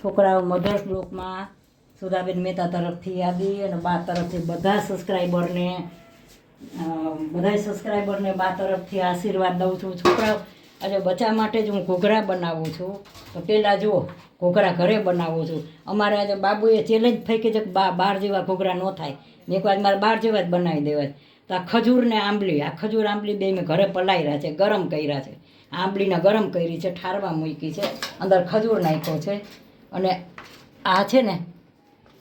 છોકરાઓ મધર્સ બ્લોકમાં સુધાબેન મહેતા તરફથી યાદી અને બા તરફથી બધા સબસ્ક્રાઈબરને બા તરફથી આશીર્વાદ દઉં છું. છોકરાઓ આજે બચ્ચા માટે જ હું ઘૂઘરા બનાવું છું. તો પહેલાં જુઓ ઘૂઘરા ઘરે બનાવું છું. અમારે આજે બાબુએ ચેલેન્જ ફેંકી છે કે બાર જેવા ઘૂઘરા ન થાય. મેં એક વાર મારે બાર જેવા જ બનાવી દેવાય. તો આ ખજૂર ને આંબલી, આ ખજૂર આંબલી બે મેં ઘરે પલાળ્યા છે, ગરમ કર્યા છે. આંબલીને ગરમ કરી છે, ઠારવા મૂકી છે, અંદર ખજૂર નાખ્યો છે. અને આ છે ને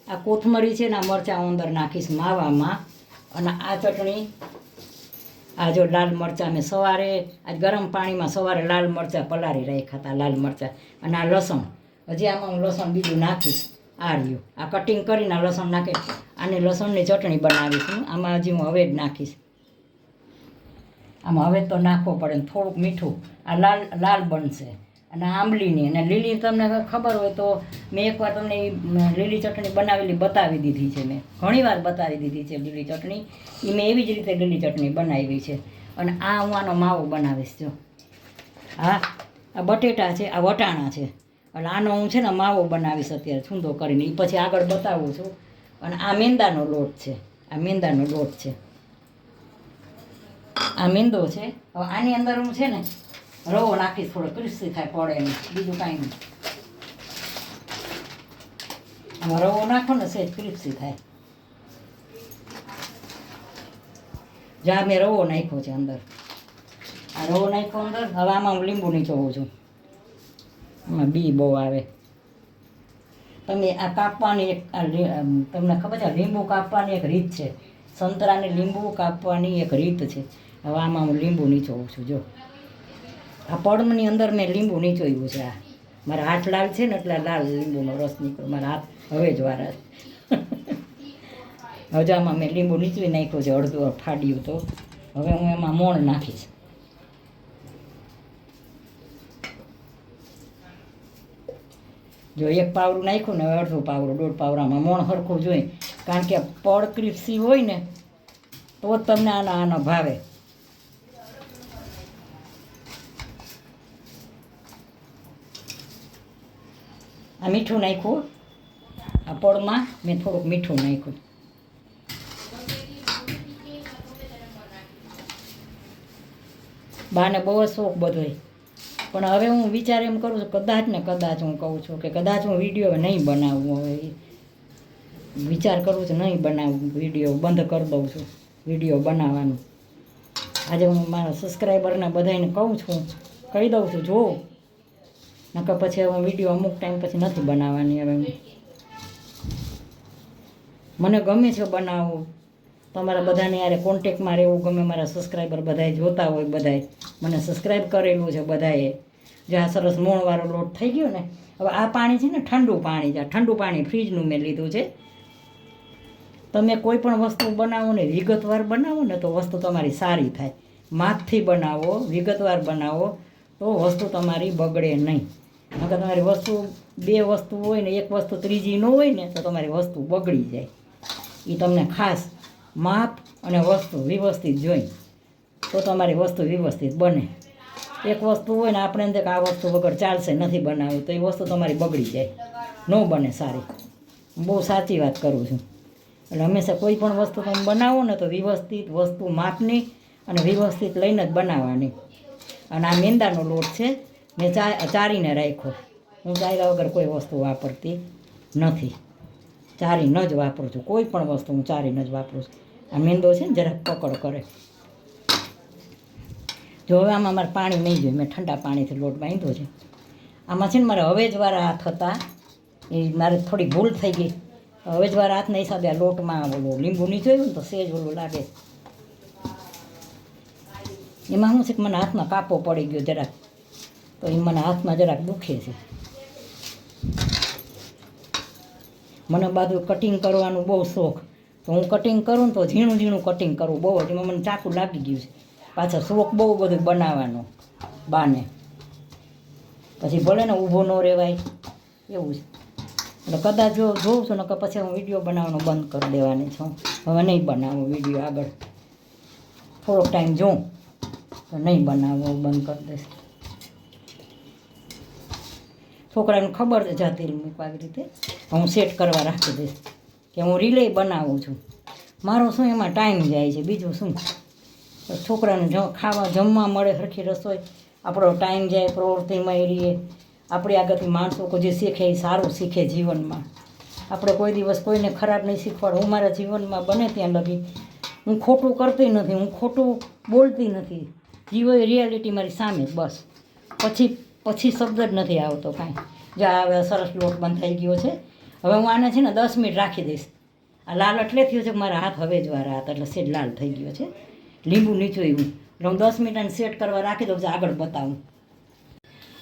આ કોથમરી છે ને આ મરચાં અંદર નાખીશ માવામાં. અને આ ચટણી, આ જો લાલ મરચાં મેં સવારે આજ ગરમ પાણીમાં સવારે લાલ મરચાં પલાળી રાખ્યા હતા, લાલ મરચાં. અને આ લસણ, હજી આમાં હું લસણ બીજું નાખીશ. આ રહ્યું, આ કટિંગ કરીને આ લસણ નાખી આની લસણની ચટણી બનાવીશ હું. આમાં હજી હું હવે જ નાખીશ. આમાં હવે તો નાખવો પડે ને થોડુંક મીઠું. આ લાલ લાલ બનશે. અને આંબલીની અને લીલી તમને ખબર હોય તો મેં એકવાર તમને લીલી ચટણી બનાવેલી બતાવી દીધી છે. મેં ઘણીવાર બતાવી દીધી છે લીલી ચટણી. એ મેં એવી જ રીતે લીલી ચટણી બનાવી છે. અને આ હું આનો માવો બનાવીશ. જો હા, આ બટેટા છે, આ વટાણા છે. અને આનો હું છે ને માવો બનાવીશ અત્યારે છૂંદો કરીને. એ પછી આગળ બતાવું છું. અને આ મેંદાનો લોટ છે, આ મેંદાનો લોટ છે, આ મેંદો છે. હવે આની અંદર હું છે ને રવો નાખીશ, થોડો ક્રિસ્પી થાય પડે નહીં, બીજું કાંઈ નહીં. આમાં રવો નાખો ને સહેજ ક્રિસ્પી થાય. જ્યાં મેં રવો નાખ્યો છે અંદર, આ રવો નાખ્યો અંદર. હવે આમાં હું લીંબુ નીચોવું છું. આમાં બી બહુ આવે. તમે આ કાપવાની એક તમને ખબર છે લીંબુ કાપવાની એક રીત છે. સંતરાને લીંબુ કાપવાની એક રીત છે. હવે આમાં હું લીંબુ નીચોવું છું. જો આ પડમની અંદર મેં લીંબુ નીચોયું છે. આ મારા હાથ લાલ છે ને એટલે લાલ લીંબુનો રસ નીકળ્યો. મારા હાથ હવે જ વારા હવે આમાં મેં લીંબુ નીચવી નાખ્યું છે, અડધું ફાડ્યું. તો હવે હું એમાં મોણ નાખીશ. જો એક પાવડું નાખ્યું ને અડધું પાવડું, દોઢ પાવડામાં મોણ સરખું જોઈએ. કારણ કે પડ ક્રિસ્પી હોય ને તો જ તમને આનો ભાવે. આ મીઠું નાખ્યું, આ પડમાં મેં થોડુંક મીઠું નાખ્યું. બાને બહુ જ શોખ બધોય. પણ હવે હું વિચાર એમ કરું છું કદાચ હું કહું છું કે કદાચ હું વિડીયો નહીં બનાવું. હવે વિચાર કરું છું નહીં બનાવું વિડીયો, બંધ કરી દઉં છું વિડીયો બનાવવાનું. આજે હું મારા સબસ્ક્રાઈબરને બધાને કહું છું, કહી દઉં છું જોઉં. નકર પછી હવે વિડીયો અમુક ટાઈમ પછી નથી બનાવવાની. હવે મને ગમે છે બનાવવું. તમારા બધાને યારે કોન્ટેક્ટમાં રહેવું ગમે. મારા સબસ્ક્રાઈબર બધાએ જોતા હોય, બધાએ મને સબસ્ક્રાઈબ કરેલું છે બધાએ. જ્યાં સરસ મોણવાળો લોટ થઈ ગયો ને. હવે આ પાણી છે ને ઠંડુ પાણી છે. ઠંડુ પાણી ફ્રીજનું મેં લીધું છે. તમે કોઈ પણ વસ્તુ બનાવો ને વિગતવાર બનાવો ને તો વસ્તુ તમારી સારી થાય. માપથી બનાવો, વિગતવાર બનાવો તો વસ્તુ તમારી બગડે નહીં. નકર તમારી વસ્તુ બે વસ્તુ હોય ને એક વસ્તુ ત્રીજી ન હોય ને તો તમારી વસ્તુ બગડી જાય. એ તમને ખાસ માપ અને વસ્તુ વ્યવસ્થિત જોઈ તો તમારી વસ્તુ વ્યવસ્થિત બને. એક વસ્તુ હોય ને આપણે એમ કે આ વસ્તુ વગર ચાલશે, નથી બનાવવું, તો એ વસ્તુ તમારી બગડી જાય, ન બને સારી. બહુ સાચી વાત કરું છું. એટલે હંમેશા કોઈ પણ વસ્તુ તમે બનાવો ને તો વ્યવસ્થિત વસ્તુ માપની અને વ્યવસ્થિત લઈને જ બનાવવાની. અને આ મેંદાનો લોટ છે, મેં ચારીને રાખ્યો. હું ચાર્યા વગર કોઈ વસ્તુ વાપરતી નથી. ચારીને જ વાપરું છું. કોઈ પણ વસ્તુ હું ચારીને જ વાપરું છું. આ મેંદો છે ને જરાક પકડ કરે. જો હવે આમાં મારે પાણી નહીં જોઈએ. મેં ઠંડા પાણીથી લોટ બાંધ્યો છે. આમાં છે ને મારે હવેજવાળા હાથ હતા, એ મારે થોડી ભૂલ થઈ ગઈ. હવેજવાળા હાથના હિસાબે આ લોટમાં ઓલું લીંબુ નહીં જોયું ને તો સેજ ઓલું લાગે. એમાં શું છે કે મને હાથમાં કાપો પડી ગયો જરાક, તો એ મને હાથમાં જરાક દુખે છે. મને બાજુ કટિંગ કરવાનું બહુ શોખ. તો હું કટિંગ કરું ને તો ઝીણું ઝીણું કટિંગ કરું બહુ જ. એમાં મને ચાકુ લાગી ગયું છે. પાછળ શોખ બહુ બધું બનાવવાનો બાને. પછી ભલે ને ઊભો ન રહેવાય એવું છે. એટલે કદાચ જો જોઉં છું ને કે પછી હું વિડીયો બનાવવાનો બંધ કરી દેવાની છું. હવે નહીં બનાવું વિડીયો આગળ. થોડોક ટાઈમ જોઉં તો નહીં બનાવવું, બંધ કરી દઈશ. છોકરાને ખબર છે જા તેલ મૂકવા આવી રીતે હું સેટ કરવા રાખી દઈશ કે હું રિલે બનાવું છું. મારો શું એમાં ટાઈમ જાય છે, બીજું શું. છોકરાને ખાવા જમવા મળે સરખી રસોઈ, આપણો ટાઈમ જાય, પ્રવૃત્તિમાં રહીએ. આપણે આગળથી માણસો જે શીખે એ સારું શીખે જીવનમાં. આપણે કોઈ દિવસ કોઈને ખરાબ નહીં શીખવાડો. હું મારા જીવનમાં બને ત્યાં લગી હું ખોટું કરતી નથી, હું ખોટું બોલતી નથી. જીવો એ રિયાલિટી મારી સામે બસ. પછી શબ્દ જ નથી આવતો કાંઈ. જ્યાં હવે સરસ લોટ બંધ થઈ ગયો છે. હવે હું આને છે ને 10 મિનિટ રાખી દઈશ. આ લાલ એટલે થયો છે કે મારા હાથ હવે જ વારા હાથ એટલે સેજ લાલ થઈ ગયો છે. લીંબુ નીચોયું એટલે હું 10 મિનિટ આને સેટ કરવા રાખી દઉં, આગળ બતાવું.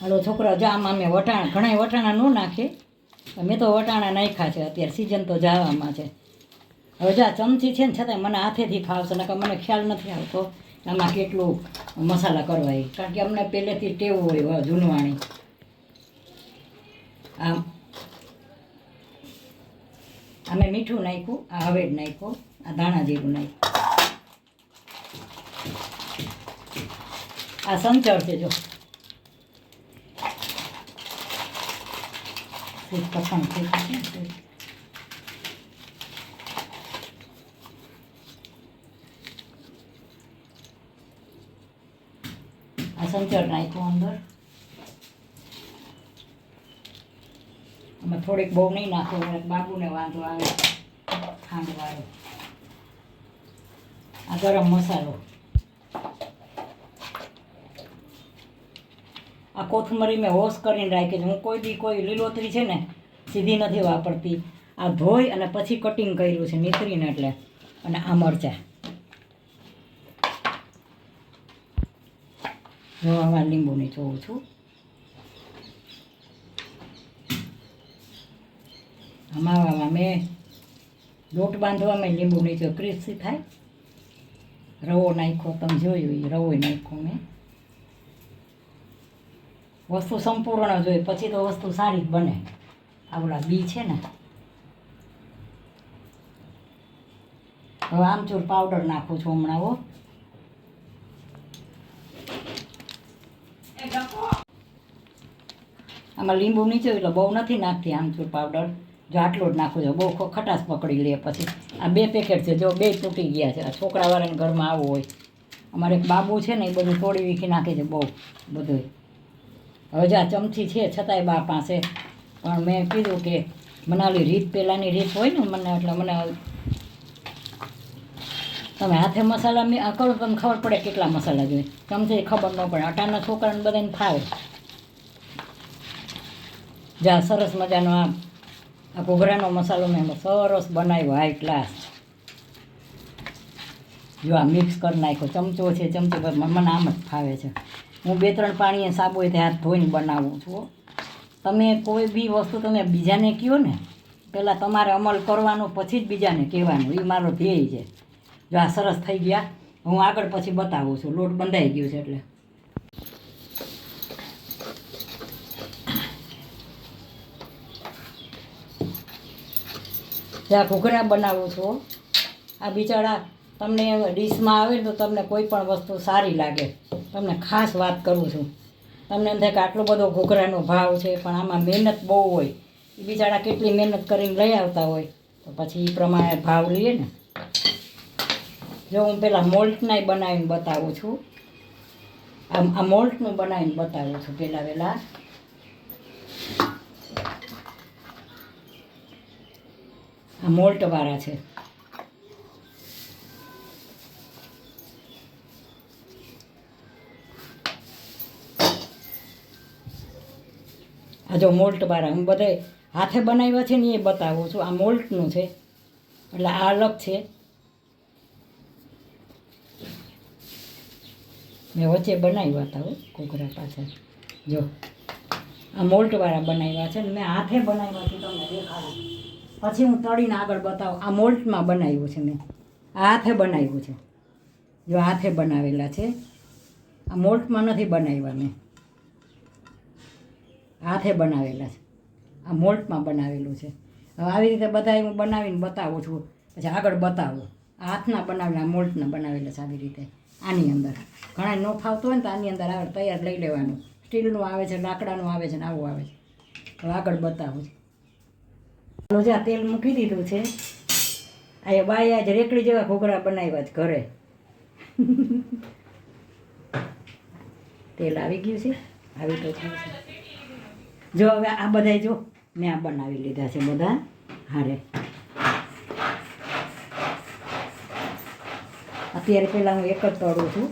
હાલો છોકરા, જો આમાં મેં વટાણા, ઘણા વટાણા ન નાખે, મેં તો વટાણા નાખ્યા છે. અત્યારે સિઝન તો જવામાં છે. હવે જા ચમચી છે ને છતાંય મને હાથેથી ફાવશે, નકર મને ખ્યાલ નથી આવતો આમાં કેટલું મસાલા કરવા એ, કારણ કે અમને પહેલેથી ટેવ હોય જૂનવાણી. આમ અમે મીઠું નાખ્યું, આ હવેડ નાખ્યો, આ ધાણા જીરું નાખ્યું, આ સંચળ છે. જો આ સંચળ નાખ્યું અંદર. આમાં થોડીક બહુ નહીં નાખો, બાબુને વાંધો આવે ખાંડવાળો. આ ગરમ મસાલો, આ કોથમરી મેં વોશ કરીને રાખી છે. હું કોઈ દી કોઈ લીલોતરી છે ને સીધી નથી વાપરતી. આ ધોઈ અને પછી કટિંગ કર્યું છે નીતરીને એટલે. અને આ મરચાં જો આમાં લીંબુની જોઉં છું. આમાં મેં લોટ બાંધવામાં લીંબુ નીચે ક્રિસ્પી થાય. રવો નાખ્યો, તમે જોયું એ રવો નાખ્યો મેં. વસ્તુ સંપૂર્ણ જોઈએ પછી તો વસ્તુ સારી જ બને. આવડા બી છે ને. હવે આમચૂર પાવડર નાખું છું હમણાં. આમાં લીંબુ નીચે એટલે બહુ નથી નાખતી આમચૂર પાવડર. જો આટલું જ નાખું છું, બહુ ખટાશ પકડી લે પછી. આ 2 પેકેટ છે, જો 2 તૂટી ગયા છે. આ છોકરાવાળાને ઘરમાં આવું હોય. અમારે એક બાબુ છે ને એ બધું તોડી વીખી નાખે છે બહુ બધું. હવે જે આ ચમચી છે છતાંય બા પાસે, પણ મેં કીધું કે મને ઓલી રીત પહેલાંની રીત હોય ને મને, એટલે મને તમે હાથે મસાલા કરો તમને ખબર પડે કેટલા મસાલા જોઈએ. ચમચી ખબર ન પડે. અટાના છોકરાને બધાને ફાવે. જા સરસ મજાનો આ ઘૂઘરાનો મસાલો મેં સરસ બનાવ્યો હાઈ ક્લાસ. જો આ મિક્સ કરી નાખ્યો. ચમચો છે, ચમચી પર મને આમ જ ફાવે છે. હું 2-3 પાણીએ સાબુથી હાથ ધોઈને બનાવું છું. તમે કોઈ બી વસ્તુ તમે બીજાને કહો ને, પહેલાં તમારે અમલ કરવાનો પછી જ બીજાને કહેવાનું. એ મારો ધ્યેય છે. જો આ સરસ થઈ ગયા. હું આગળ પછી બતાવું છું. લોટ બંધાઈ ગયો છે એટલે. જ્યાં ઘૂઘરા બનાવું છું, આ બિચારા તમને ડીશમાં આવે તો તમને કોઈ પણ વસ્તુ સારી લાગે. તમને ખાસ વાત કરું છું. તમને એમ થાય કે આટલો બધો ઘૂઘરાનો ભાવ છે, પણ આમાં મહેનત બહુ હોય. એ બિચારા કેટલી મહેનત કરીને લઈ આવતા હોય તો પછી એ પ્રમાણે ભાવ લઈએ ને. જો હું પહેલાં મોલ્ટનાય બનાવીને બતાવું છું. આ મોલ્ટનું બનાવીને બતાવું છું પહેલાં. આ મોલ્ટવાળા છે. આ જો મોલ્ટવાળા હું બધે હાથે બનાવ્યા છે ને એ બતાવું છું. આ મોલ્ટનું છે એટલે આ અલગ છે. મેં વચ્ચે બનાવ્યા હતા ઘૂઘરા પાછળ. જો આ મોલ્ટવાળા બનાવ્યા છે ને મેં હાથે બનાવ્યા છે. તમને દેખાડું પછી હું તળીને આગળ બતાવું. આ મોલ્ટમાં બનાવ્યું છે મેં. આ હાથે બનાવ્યું છે. જો હાથે બનાવેલા છે. આ મોલ્ટમાં નથી બનાવ્યા મેં, હાથે બનાવેલા છે. આ મોલ્ટમાં બનાવેલું છે. હવે આવી રીતે બધા હું બનાવીને બતાવું છું. પછી આગળ બતાવું. આ હાથના બનાવેલા, મોલ્ટના બનાવેલા છે આવી રીતે. આની અંદર ઘણા ન ફાવતો હોય ને તો આની અંદર આવે તૈયાર લઈ લેવાનું. સ્ટીલનું આવે છે, લાકડાનું આવે છે ને આવું આવે છે. હવે આગળ બતાવું છું. ચાલો જ્યાં તેલ મૂકી દીધું છે. આ બાઈ આજ રેકડી જેવા ઘૂઘરા બનાવ્યા જ ઘરે. તેલ આવી ગયું છે, આવી તો થયું છે. જો હવે આ બધા જો મેં આ બનાવી લીધા છે બધા હારે. અત્યારે પહેલાં હું એક જ તળું છું.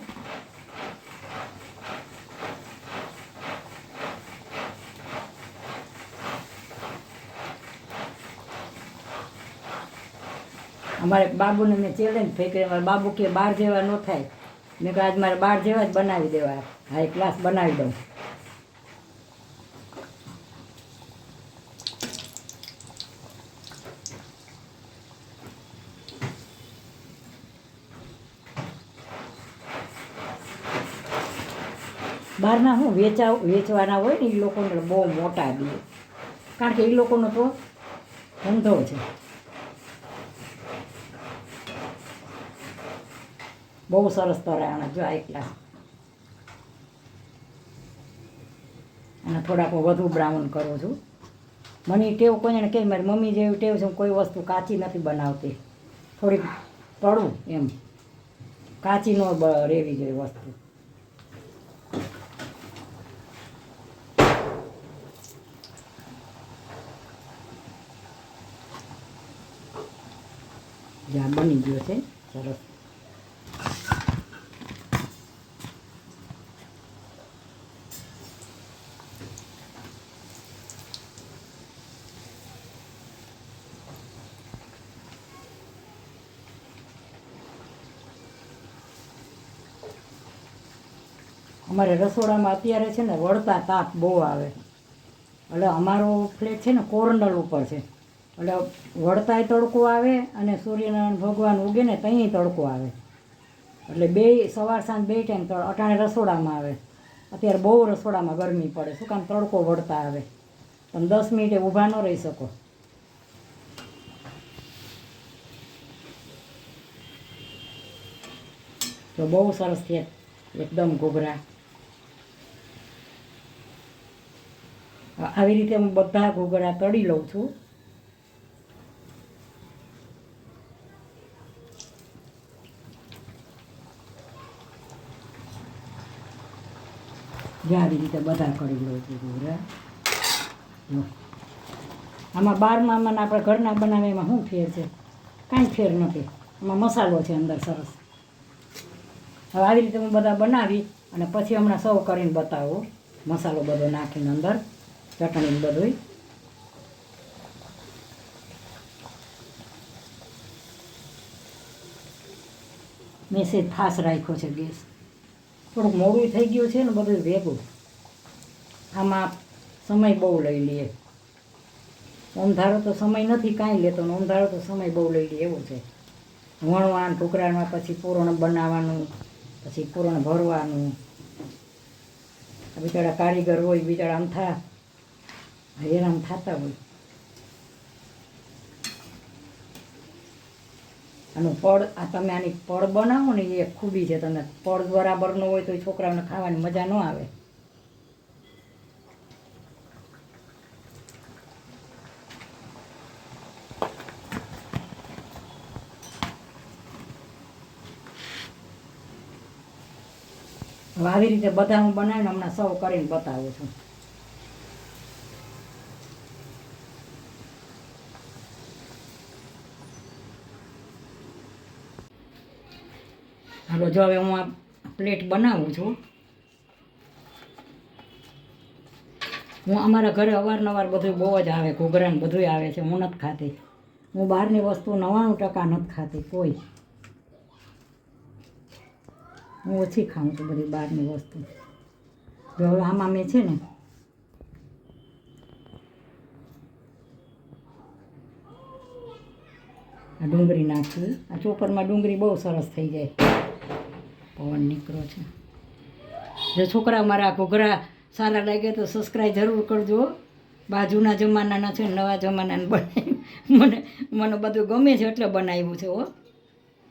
અમારે બાબુને મેં ચેલેન્જ થઈ કે અમારે બાબુ કે બહાર જેવા ન થાય. મેં કહ્યું આજ મારે બહાર જેવા જ બનાવી દેવા, હાઈ ક્લાસ બનાવી દઉં. બહારના શું વેચવાના હોય ને એ લોકોને બહુ મોટા દે, કારણ કે એ લોકોનો તો ધંધો છે. બહુ સરસ તરાણા જો આ ક્લાસ. અને થોડાક વધુ બ્રાઉન કરું છું. મને ટેવ કોઈને કહે મારી મમ્મી જેવી ટેવ છે, કોઈ વસ્તુ કાચી નથી બનાવતી, થોડીક તળું એમ, કાચી ન રહેવી જોઈએ વસ્તુ. જ્યાં બની ગયો છે સરસ. અમારે રસોડામાં અત્યારે છે ને વળતા તાપ બહુ આવે, એટલે અમારો ફ્લેટ છે ને કોર્નર ઉપર છે, એટલે વળતાય તડકો આવે અને સૂર્યનારાયણ ભગવાન ઉગે ને ત્યાંય તડકો આવે, એટલે બે સવાર સાંજ બે ટાઈમ અટાણે રસોડામાં આવે. અત્યારે બહુ રસોડામાં ગરમી પડે, શું કામ તડકો વળતા આવે, તમે 10 મિનિટે ઊભા ન રહી શકો. તો બહુ સરસ થયા એકદમ ઘૂઘરા. આવી રીતે હું બધા ઘૂઘરા તળી લઉં છું. આવી રીતે બધા કરી લઉં છું ઘૂઘરા. આમાં બારમાં મને આપણે ઘરના બનાવે એમાં શું ફેર છે? કાંઈ ફેર નથી, એમાં મસાલો છે અંદર સરસ. હવે આવી રીતે હું બધા બનાવી અને પછી હમણાં સર્વ કરીને બતાવું, મસાલો બધો નાખીને અંદર ચટણી બધું. મેં સેજ ફાસ રાખ્યો છે ગેસ, થોડુંક મોડું થઈ ગયું છે ને બધું ભેગું. આમાં સમય બહુ લઈ લઈએ, ઊંધારો તો સમય નથી કાંઈ લેતો, ને ઊંધારો તો સમય બહુ લઈ લે એવું છે. વણવાનું ટુકડામાં, પછી પૂરણ બનાવવાનું, પછી પૂરણ ભરવાનું. બિચારા કારીગર હોય, બિચારા અમથા હેરાન થતા હોય. આનું પડ, આ તમે આની પડ બનાવો ને એ ખૂબી છે. તમે પડ બરાબર ન હોય તો એ છોકરાઓને ખાવાની મજા ન આવે. હવે આવી રીતે બધા હું બનાવીને હમણાં સર્વ કરીને બતાવું છું. હાલો જો હવે હું આ પ્લેટ બનાવું છું. હું અમારા ઘરે અવારનવાર બધું બહુ જ આવે, ઘૂઘરા ને બધું આવે છે. હું નથી ખાતી, હું બહારની વસ્તુ 99% નથી ખાતી કોઈ. હું ઓછી ખાઉં છું બધી બહારની વસ્તુ. જો હવે આમાં મેં છે ને આ ડુંગળી નાખી. આ ચોપરમાં ડુંગળી બહુ સરસ થઈ જાય, પવન નીકળો છે. જો છોકરા મારા ઘૂઘરા સારા લાગે તો સબસ્ક્રાઈબ જરૂર કરજો. બાજુના જમાનાના છે, નવા જમાનાના બનાવી મને બધું ગમે છે એટલે બનાવ્યું છે.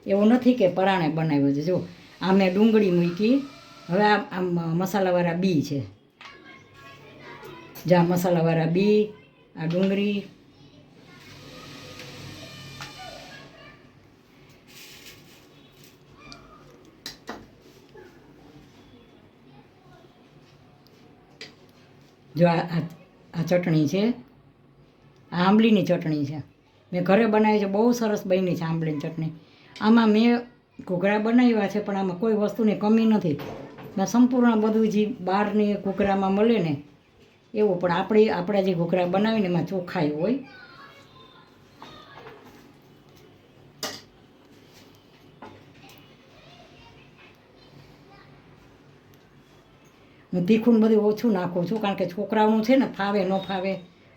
એવું નથી કે પરાણે બનાવ્યું છે. જો આ મેં ડુંગળી મૂકી, હવે આ મસાલાવાળા બી છે, જા મસાલાવાળા બી, આ ડુંગળી, જો આ ચટણી છે, આ આંબલીની ચટણી છે, મેં ઘરે બનાવી છે, બહુ સરસ બની છે આંબલીની ચટણી. આમાં મેં ઘૂઘરા બનાવ્યા છે, પણ આમાં કોઈ વસ્તુની કમી નથી. મેં સંપૂર્ણ બધું જે બહારની ઘૂઘરામાં મળે ને એવું, પણ આપણે જે ઘૂઘરા બનાવીને એમાં ચોખાઈ હોય. હું તીખું બધું ઓછું નાખું છું, કારણ કે છોકરાઓનું છે ને ફાવે ન ફાવે,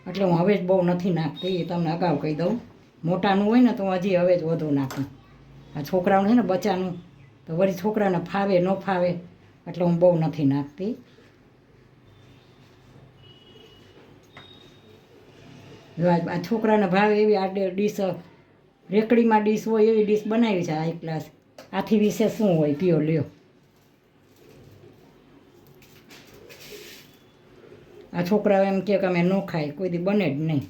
એટલે હું હવે જ બહુ નથી નાખતી. એ તમને અગાઉ કહી દઉં. મોટાનું હોય ને તો હું હજી હવે જ વધુ નાખું. આ છોકરાઓનું છે ને બચ્ચાનું, તો વળી છોકરાને ફાવે ન ફાવે, એટલે હું બહુ નથી નાખતી. આ છોકરાને ભાવે એવી આ ડીશ, રેકડીમાં ડીશ હોય એવી ડીશ બનાવી છે હાઈ ક્લાસ. આથી વિશે શું હોય, પીઓ લ્યો. આ છોકરાઓ એમ કે અમે ન ખાય, કોઈ દી બને જ નહીં.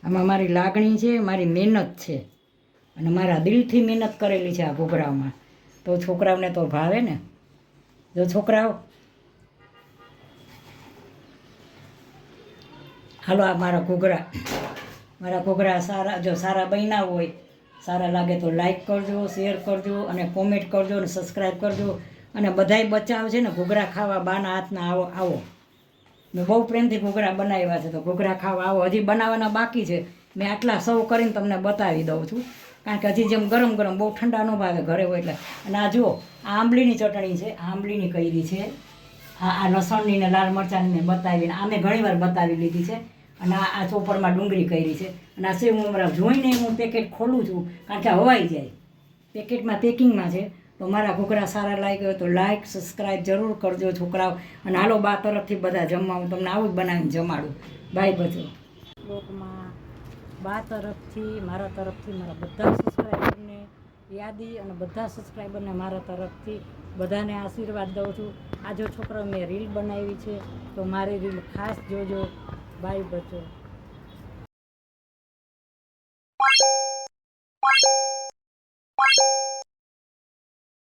આમાં મારી લાગણી છે, મારી મહેનત છે, અને મારા દિલથી મહેનત કરેલી છે આ ઘૂઘરાઓમાં, તો છોકરાઓને તો ભાવે ને. જો છોકરાઓ, હાલો આ મારા ઘૂઘરા સારા, જો સારા બન્યા હોય, સારા લાગે તો લાઈક કરજો, શેર કરજો, અને કોમેન્ટ કરજો, અને સબસ્ક્રાઈબ કરજો. અને બધાય બચાવ છે ને ઘૂઘરા ખાવા બાના હાથના આવો. મેં બહુ પ્રેમથી ઘૂઘરા બનાવ્યા છે, તો ઘૂઘરા ખાવા આવો. હજી બનાવવાના બાકી છે. મેં આટલા સર્વ કરીને તમને બતાવી દઉં છું, કારણ કે હજી જેમ ગરમ ગરમ, બહુ ઠંડા ન ભાવે ઘરે હોય એટલે. અને આ જુઓ, આ આંબલીની ચટણી છે, આ આંબલીની કરી છે. આ લસણની ને લાલ મરચાંની મેં બતાવીને આ મેં ઘણીવાર બતાવી લીધી છે. અને આ ચોપરમાં ડુંગળી કરી છે. અને આ સેવ મમરા જોઈને હું પેકેટ ખોલું છું, કારણ કે હવાઈ જાય. પેકેટમાં પેકિંગમાં છે. તો મારા ઘૂઘરા સારા લાગ્યા હોય તો લાઈક સબસ્ક્રાઈબ જરૂર કરજો છોકરાઓ. અને હાલો બા તરફથી બધા જમવા, હું તમને આવું જ બનાવીને જમાડું. બાય બચો. લોકમાં બા તરફથી, મારા તરફથી, મારા બધા સબસ્ક્રાઈબરને યાદી, અને બધા સબસ્ક્રાઈબરને મારા તરફથી બધાને આશીર્વાદ દઉં છું. આ જો છોકરાઓ મેં રીલ બનાવી છે, તો મારી રીલ ખાસ જોજો. બાય બચો.